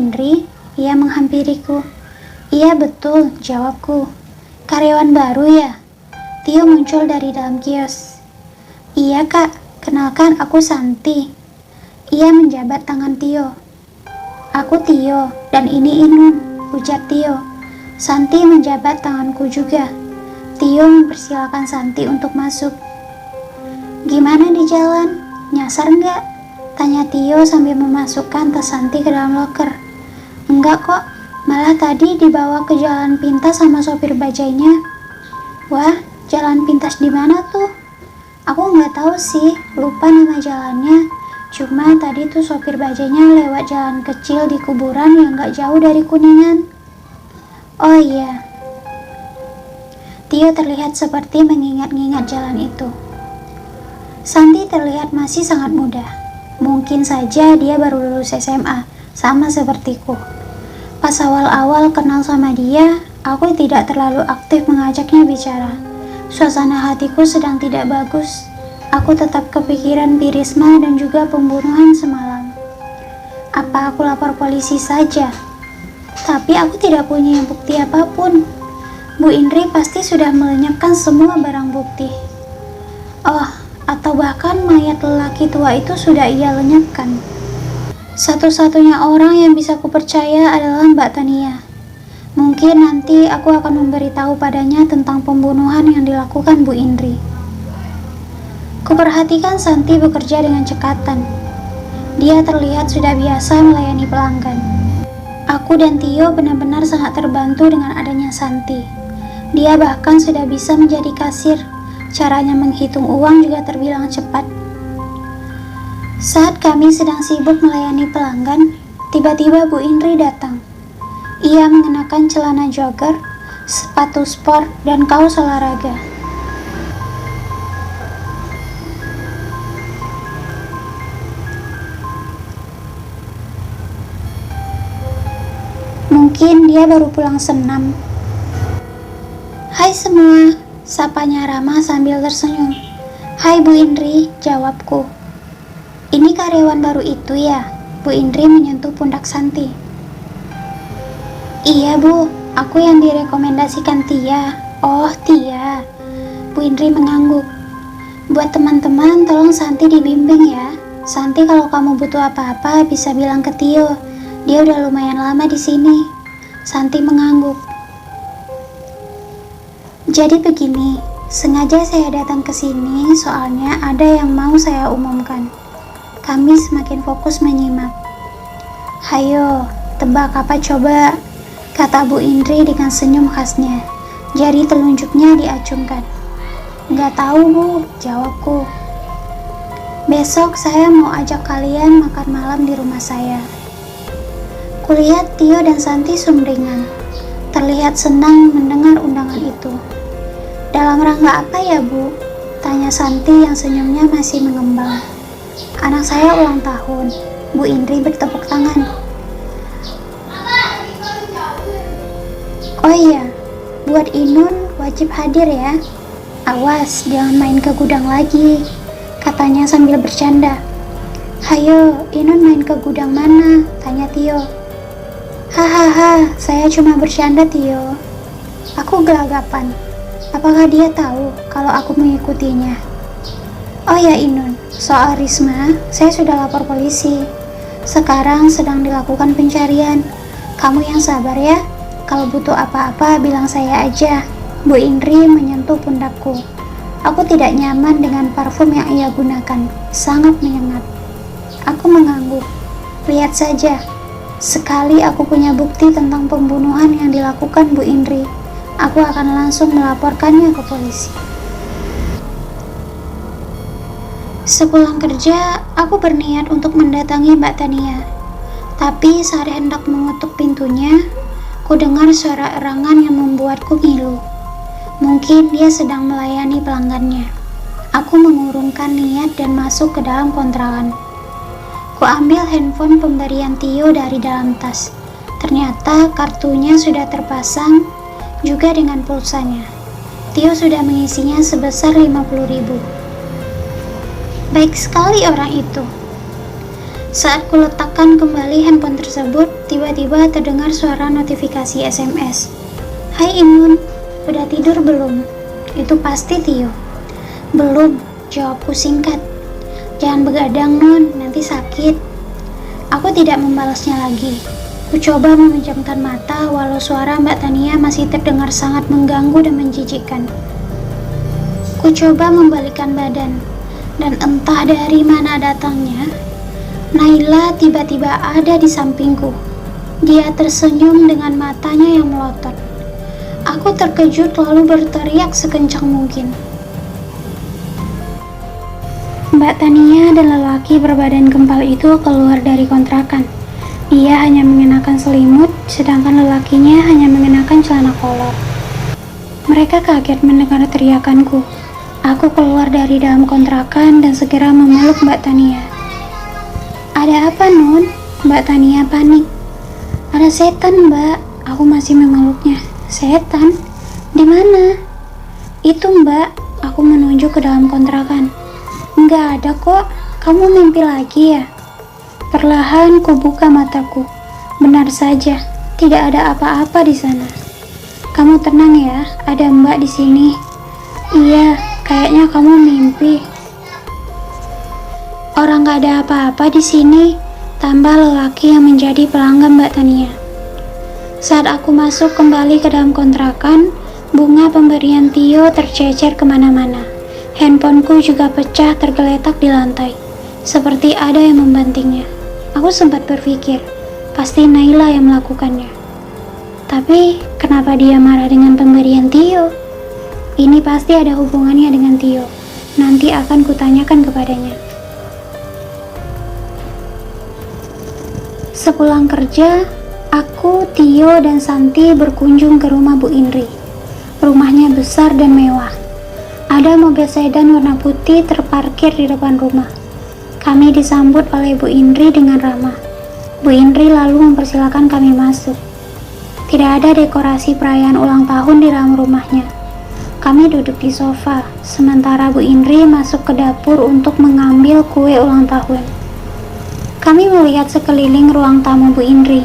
Indri? Ia menghampiriku. Iya betul, jawabku. Karyawan baru ya? Tio muncul dari dalam kios. Iya kak, kenalkan aku Santi. Ia menjabat tangan Tio. Aku Tio, dan ini Inun, ujar Tio. Santi menjabat tanganku juga. Tio mempersilakan Santi untuk masuk. Gimana di jalan? Nyasar nggak? Tanya Tio sambil memasukkan tas Santi ke dalam loker. Enggak kok, malah tadi dibawa ke jalan pintas sama sopir bajainya. Wah, jalan pintas di mana tuh? Aku nggak tahu sih, lupa nama jalannya. Cuma tadi tuh sopir bajainya lewat jalan kecil di kuburan yang nggak jauh dari Kuningan. Oh iya. Tio terlihat seperti mengingat-ingat jalan itu. Santi terlihat masih sangat muda. Mungkin saja dia baru lulus SMA, sama sepertiku. Pas awal-awal kenal sama dia, aku tidak terlalu aktif mengajaknya bicara. Suasana hatiku sedang tidak bagus. Aku tetap kepikiran Birisma dan juga pembunuhan semalam. Apa aku lapor polisi saja? Tapi aku tidak punya bukti apapun. Bu Indri pasti sudah melenyapkan semua barang bukti. Oh, atau bahkan mayat lelaki tua itu sudah ia lenyapkan. Satu-satunya orang yang bisa kupercaya adalah Mbak Tania. Mungkin nanti aku akan memberitahu padanya tentang pembunuhan yang dilakukan Bu Indri. Kuperhatikan Santi bekerja dengan cekatan. Dia terlihat sudah biasa melayani pelanggan. Aku dan Tio benar-benar sangat terbantu dengan adanya Santi. Dia bahkan sudah bisa menjadi kasir. Caranya menghitung uang juga terbilang cepat. Saat kami sedang sibuk melayani pelanggan, tiba-tiba Bu Indri datang. Ia mengenakan celana jogger, sepatu sport, dan kaos olahraga. Mungkin dia baru pulang senam. Hai semua, sapanya ramah sambil tersenyum. Hai Bu Indri, jawabku. Ini karyawan baru itu ya? Bu Indri menyentuh pundak Santi. Iya Bu, aku yang direkomendasikan Tia. Oh Tia. Bu Indri mengangguk. Buat teman-teman tolong Santi dibimbing ya. Santi kalau kamu butuh apa-apa bisa bilang ke Tio. Dia udah lumayan lama di sini. Santi mengangguk. Jadi begini, sengaja saya datang ke sini soalnya ada yang mau saya umumkan. Kami semakin fokus menyimak. Hayo, tebak apa coba? Kata Bu Indri dengan senyum khasnya. Jari telunjuknya diacungkan. Nggak tahu Bu, jawabku. Besok saya mau ajak kalian makan malam di rumah saya. Kulihat Tio dan Santi sumringah. Terlihat senang mendengar undangan itu. Dalam rangka apa ya Bu? Tanya Santi yang senyumnya masih mengembang. Anak saya ulang tahun. Bu Indri bertepuk tangan. Oh iya, buat Inun wajib hadir ya. Awas, jangan main ke gudang lagi, katanya sambil bercanda. Hayo, Inun main ke gudang mana? Tanya Tio. Hahaha, saya cuma bercanda Tio. Aku gelagapan. Apakah dia tahu kalau aku mengikutinya? Oh ya Inun, soal Risma, saya sudah lapor polisi. Sekarang sedang dilakukan pencarian. Kamu yang sabar ya. Kalau butuh apa-apa bilang saya aja. Bu Indri menyentuh pundakku. Aku tidak nyaman dengan parfum yang ia gunakan. Sangat menyengat. Aku mengangguk. Lihat saja. Sekali aku punya bukti tentang pembunuhan yang dilakukan Bu Indri, aku akan langsung melaporkannya ke polisi. Sepulang kerja, aku berniat untuk mendatangi Mbak Tania. Tapi saat hendak mengetuk pintunya, ku dengar suara erangan yang membuatku ngilu. Mungkin dia sedang melayani pelanggannya. Aku mengurungkan niat dan masuk ke dalam kontrakan. Ku ambil handphone pemberian Tio dari dalam tas. Ternyata kartunya sudah terpasang, juga dengan pulsanya. Tio sudah mengisinya sebesar 50.000. Baik sekali orang itu. Saat kuletakkan kembali handphone tersebut, tiba-tiba terdengar suara notifikasi SMS. "Hai Imun, udah tidur belum?" Itu pasti Tio. "Belum," jawabku singkat. "Jangan begadang Non, nanti sakit." Aku tidak membalasnya lagi. Ku coba memejamkan mata walau suara Mbak Tania masih terdengar sangat mengganggu dan menjijikkan. Ku coba membalikkan badan, dan entah dari mana datangnya, Naila tiba-tiba ada di sampingku. Dia tersenyum dengan matanya yang melotot. Aku terkejut lalu berteriak sekencang mungkin. Mbak Tania dan lelaki berbadan gempal itu keluar dari kontrakan. Dia hanya mengenakan selimut, sedangkan lelakinya hanya mengenakan celana kolor. Mereka kaget mendengar teriakanku. Aku keluar dari dalam kontrakan dan segera memeluk Mbak Tania. "Ada apa, Nun?" Mbak Tania panik. "Ada setan, Mbak." Aku masih memeluknya. "Setan? Di mana?" "Itu, Mbak." Aku menunjuk ke dalam kontrakan. "Enggak ada kok. Kamu mimpi lagi ya?" Perlahan ku buka mataku. Benar saja, tidak ada apa-apa di sana. "Kamu tenang ya, ada Mbak di sini." "Iya, kayaknya kamu mimpi." "Orang gak ada apa-apa di sini," tambah lelaki yang menjadi pelanggan Mbak Tania. Saat aku masuk kembali ke dalam kontrakan, bunga pemberian Tio tercecer kemana-mana. Handphoneku juga pecah tergeletak di lantai, seperti ada yang membantingnya. Aku sempat berpikir, pasti Naila yang melakukannya. Tapi, kenapa dia marah dengan pemberian Tio? Ini pasti ada hubungannya dengan Tio. Nanti akan kutanyakan kepadanya. Sepulang kerja, aku, Tio, dan Santi berkunjung ke rumah Bu Indri. Rumahnya besar dan mewah. Ada mobil sedan warna putih terparkir di depan rumah. Kami disambut oleh Bu Indri dengan ramah. Bu Indri lalu mempersilakan kami masuk. Tidak ada dekorasi perayaan ulang tahun di dalam rumahnya. Kami duduk di sofa, sementara Bu Indri masuk ke dapur untuk mengambil kue ulang tahun. Kami melihat sekeliling ruang tamu Bu Indri.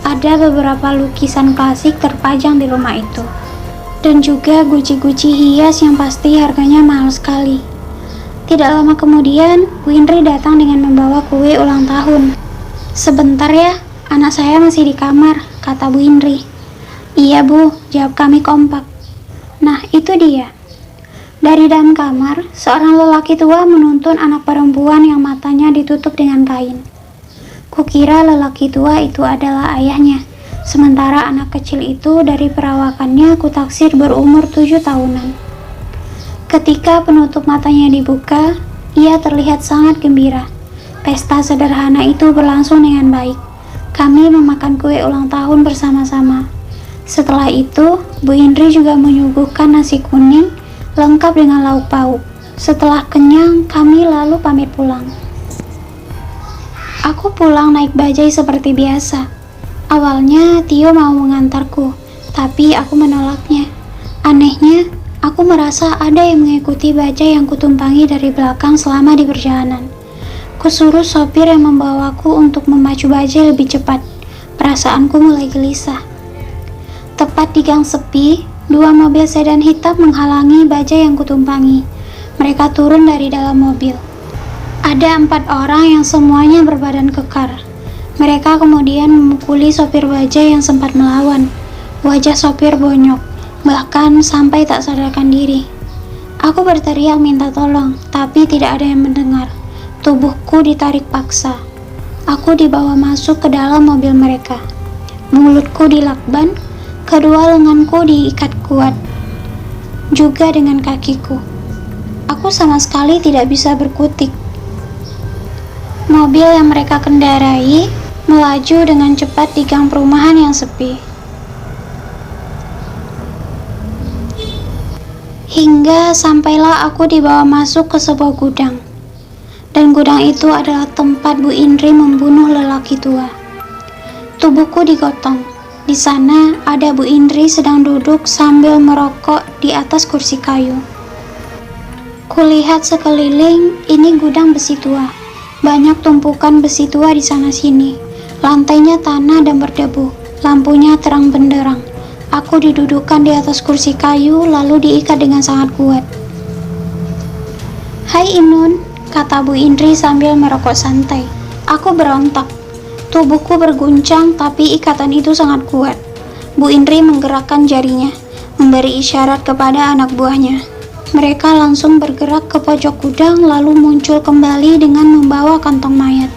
Ada beberapa lukisan klasik terpajang di rumah itu, dan juga guci-guci hias yang pasti harganya mahal sekali. Tidak lama kemudian, Bu Indri datang dengan membawa kue ulang tahun. "Sebentar ya, anak saya masih di kamar," kata Bu Indri. "Iya Bu," jawab kami kompak. Nah, itu dia. Dari dalam kamar, seorang lelaki tua menuntun anak perempuan yang matanya ditutup dengan kain. Kukira lelaki tua itu adalah ayahnya, sementara anak kecil itu dari perawakannya kutaksir berumur 7 tahunan. Ketika penutup matanya dibuka, ia terlihat sangat gembira. Pesta sederhana itu berlangsung dengan baik. Kami memakan kue ulang tahun bersama-sama. Setelah itu, Bu Indri juga menyuguhkan nasi kuning lengkap dengan lauk pauk. Setelah kenyang, kami lalu pamit pulang. Aku pulang naik bajai seperti biasa. Awalnya Tio mau mengantarku, tapi aku menolaknya. Anehnya, aku merasa ada yang mengikuti bajai yang kutumpangi dari belakang selama di perjalanan. Kusuruh sopir yang membawaku untuk memacu bajai lebih cepat. Perasaanku mulai gelisah. Tepat di gang sepi, 2 mobil sedan hitam menghalangi bajai yang kutumpangi. Mereka turun dari dalam mobil. Ada 4 orang yang semuanya berbadan kekar. Mereka kemudian memukuli sopir bajai yang sempat melawan. Wajah sopir bonyok, bahkan sampai tak sadarkan diri. Aku berteriak minta tolong, tapi tidak ada yang mendengar. Tubuhku ditarik paksa. Aku dibawa masuk ke dalam mobil mereka. Mulutku dilakban, kedua lenganku diikat kuat, juga dengan kakiku. Aku sama sekali tidak bisa berkutik. Mobil yang mereka kendarai melaju dengan cepat di gang perumahan yang sepi. Hingga sampailah aku dibawa masuk ke sebuah gudang. Dan gudang itu adalah tempat Bu Indri membunuh lelaki tua. Tubuhku digotong. Di sana ada Bu Indri sedang duduk sambil merokok di atas kursi kayu. Kulihat sekeliling, ini gudang besi tua. Banyak tumpukan besi tua di sana-sini. Lantainya tanah dan berdebu. Lampunya terang benderang. Aku didudukkan di atas kursi kayu lalu diikat dengan sangat kuat. "Hai Inun," kata Bu Indri sambil merokok santai. Aku berontak. Tubuhku berguncang tapi ikatan itu sangat kuat. Bu Indri menggerakkan jarinya, memberi isyarat kepada anak buahnya. Mereka langsung bergerak ke pojok gudang lalu muncul kembali dengan membawa kantong mayat.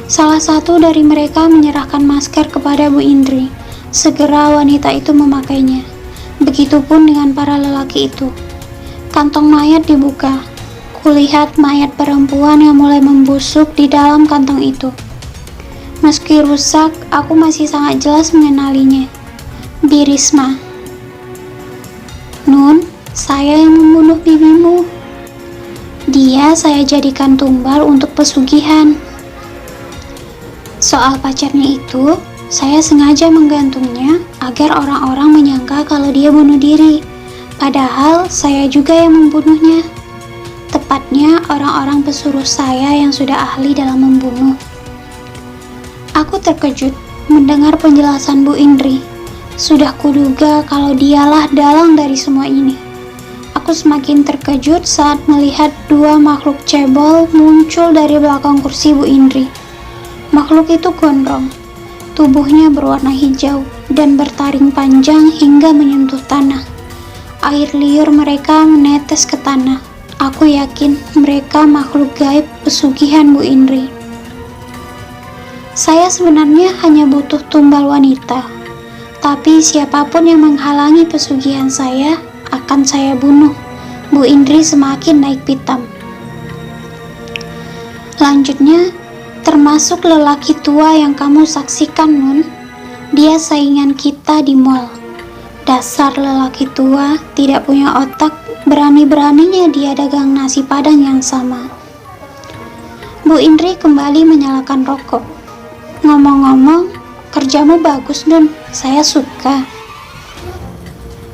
Salah satu dari mereka menyerahkan masker kepada Bu Indri. Segera wanita itu memakainya. Begitupun dengan para lelaki itu. Kantong mayat dibuka. Kulihat mayat perempuan yang mulai membusuk di dalam kantong itu. Meski rusak, aku masih sangat jelas mengenalinya. Birisma. "Nun, saya yang membunuh bibimu. Dia saya jadikan tumbal untuk pesugihan. Soal pacarnya itu, saya sengaja menggantungnya agar orang-orang menyangka kalau dia bunuh diri. Padahal saya juga yang membunuhnya. Tepatnya orang-orang pesuruh saya yang sudah ahli dalam membunuh." Aku terkejut mendengar penjelasan Bu Indri. Sudah kuduga kalau dialah dalang dari semua ini. Aku semakin terkejut saat melihat dua makhluk cebol muncul dari belakang kursi Bu Indri. Makhluk itu gondrong, tubuhnya berwarna hijau dan bertaring panjang hingga menyentuh tanah. Air liur mereka menetes ke tanah. Aku yakin mereka makhluk gaib pesugihan Bu Indri. Saya sebenarnya hanya butuh tumbal wanita, tapi siapapun yang menghalangi pesugihan saya akan saya bunuh. Bu Indri semakin naik pitam. Lanjutnya, termasuk lelaki tua yang kamu saksikan, Nun. Dia saingan kita di mall. Dasar lelaki tua, tidak punya otak, berani-beraninya dia dagang nasi padang yang sama. Bu Indri kembali menyalakan rokok. "Ngomong-ngomong, kerjamu bagus, Nun. Saya suka."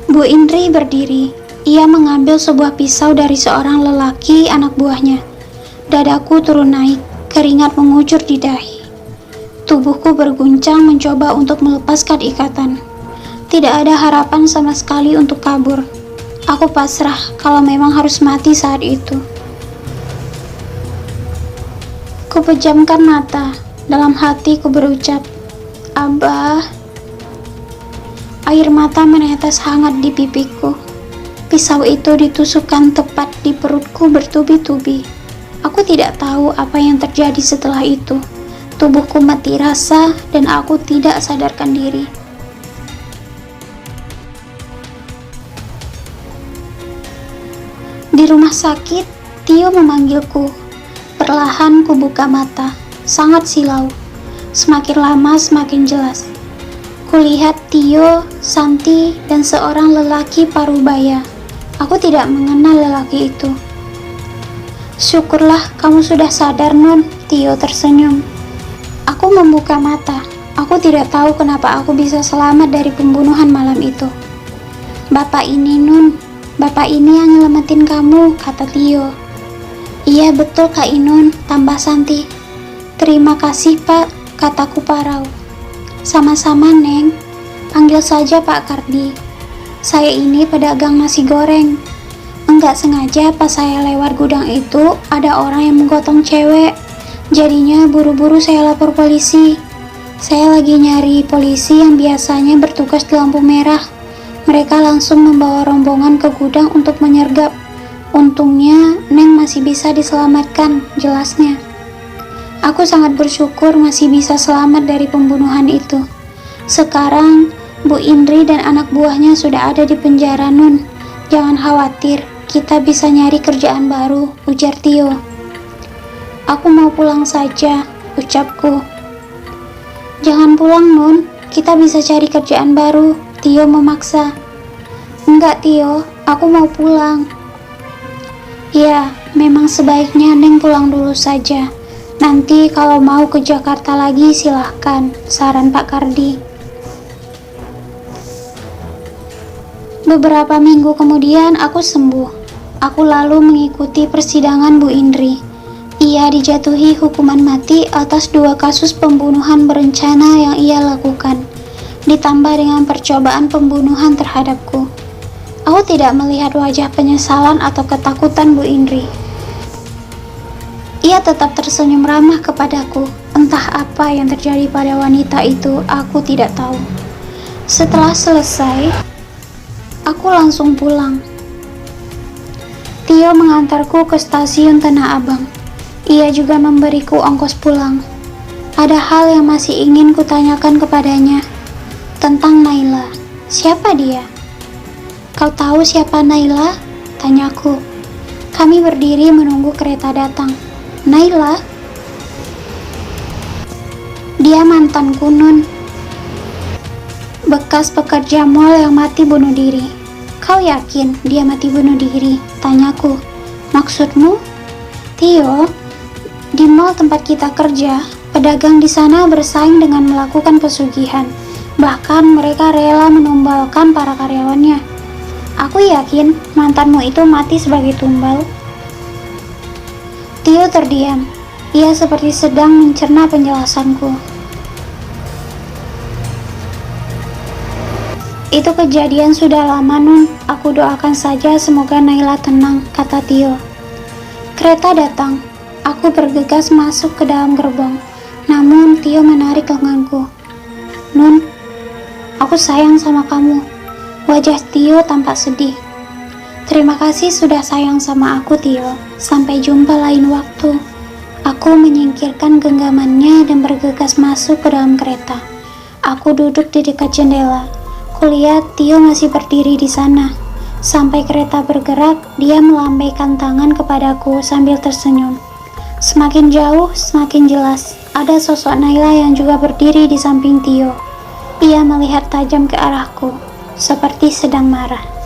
Bu Indri berdiri. Ia mengambil sebuah pisau dari seorang lelaki anak buahnya. Dadaku turun naik, keringat mengucur di dahi. Tubuhku berguncang mencoba untuk melepaskan ikatan. Tidak ada harapan sama sekali untuk kabur. Aku pasrah kalau memang harus mati saat itu. Kupejamkan mata. Dalam hati ku berucap, "Abah." Air mata menetes hangat di pipiku. Pisau itu ditusukkan tepat di perutku bertubi-tubi. Aku tidak tahu apa yang terjadi setelah itu. Tubuhku mati rasa dan aku tidak sadarkan diri. Di rumah sakit, Tio memanggilku. Perlahan ku buka mata. Sangat silau. Semakin lama semakin jelas. Kulihat Tio, Santi, dan seorang lelaki parubaya. Aku tidak mengenal lelaki itu. "Syukurlah kamu sudah sadar, Nun." Tio tersenyum. Aku membuka mata. Aku tidak tahu kenapa aku bisa selamat dari pembunuhan malam itu. "Bapak ini, Nun. Bapak ini yang nyelamatin kamu," kata Tio. "Iya betul Kak Inun," tambah Santi. "Terima kasih Pak," kataku parau. "Sama-sama Neng. Panggil saja Pak Kardi. Saya ini pedagang nasi goreng. Enggak sengaja pas saya lewat gudang itu, ada orang yang menggotong cewek. Jadinya buru-buru saya lapor polisi. Saya lagi nyari polisi yang biasanya bertugas di lampu merah. Mereka langsung membawa rombongan ke gudang untuk menyergap. Untungnya, Neng masih bisa diselamatkan," jelasnya. Aku sangat bersyukur masih bisa selamat dari pembunuhan itu. Sekarang, Bu Indri dan anak buahnya sudah ada di penjara, Nun. Jangan khawatir, kita bisa nyari kerjaan baru, ujar Tio. "Aku mau pulang saja," ucapku. "Jangan pulang, Nun. Kita bisa cari kerjaan baru," Tio memaksa. "Enggak, Tio. Aku mau pulang." "Ya, memang sebaiknya Neng pulang dulu saja. Nanti kalau mau ke Jakarta lagi silahkan," saran Pak Kardi. Beberapa minggu kemudian aku sembuh. Aku lalu mengikuti persidangan Bu Indri. Ia dijatuhi hukuman mati atas 2 kasus pembunuhan berencana yang ia lakukan, ditambah dengan percobaan pembunuhan terhadapku. Aku tidak melihat wajah penyesalan atau ketakutan Bu Indri. Ia tetap tersenyum ramah kepadaku. Entah apa yang terjadi pada wanita itu, aku tidak tahu. Setelah selesai, aku langsung pulang. Tio mengantarku ke stasiun Tanah Abang. Ia juga memberiku ongkos pulang. Ada hal yang masih ingin kutanyakan kepadanya tentang Naila. Siapa dia? Kau tahu siapa Naila? Tanyaku. Kami berdiri menunggu kereta datang. Naila? Dia mantanku, Nun. Bekas pekerja mal yang mati bunuh diri. Kau yakin dia mati bunuh diri? Tanyaku. Maksudmu? Tio, di mal tempat kita kerja, pedagang di sana bersaing dengan melakukan pesugihan. Bahkan mereka rela menumbalkan para karyawannya. Aku yakin mantanmu itu mati sebagai tumbal. Tio terdiam. Ia seperti sedang mencerna penjelasanku. Itu kejadian sudah lama, Nun. Aku doakan saja semoga Naila tenang, kata Tio. Kereta datang. Aku bergegas masuk ke dalam gerbong. Namun Tio menarik lenganku. Nun, aku sayang sama kamu. Wajah Tio tampak sedih. Terima kasih sudah sayang sama aku, Tio. Sampai jumpa lain waktu. Aku menyingkirkan genggamannya dan bergegas masuk ke dalam kereta. Aku duduk di dekat jendela. Kulihat Tio masih berdiri di sana. Sampai kereta bergerak, dia melambaikan tangan kepadaku sambil tersenyum. Semakin jauh, semakin jelas. Ada sosok Naila yang juga berdiri di samping Tio. Ia melihat tajam ke arahku, seperti sedang marah.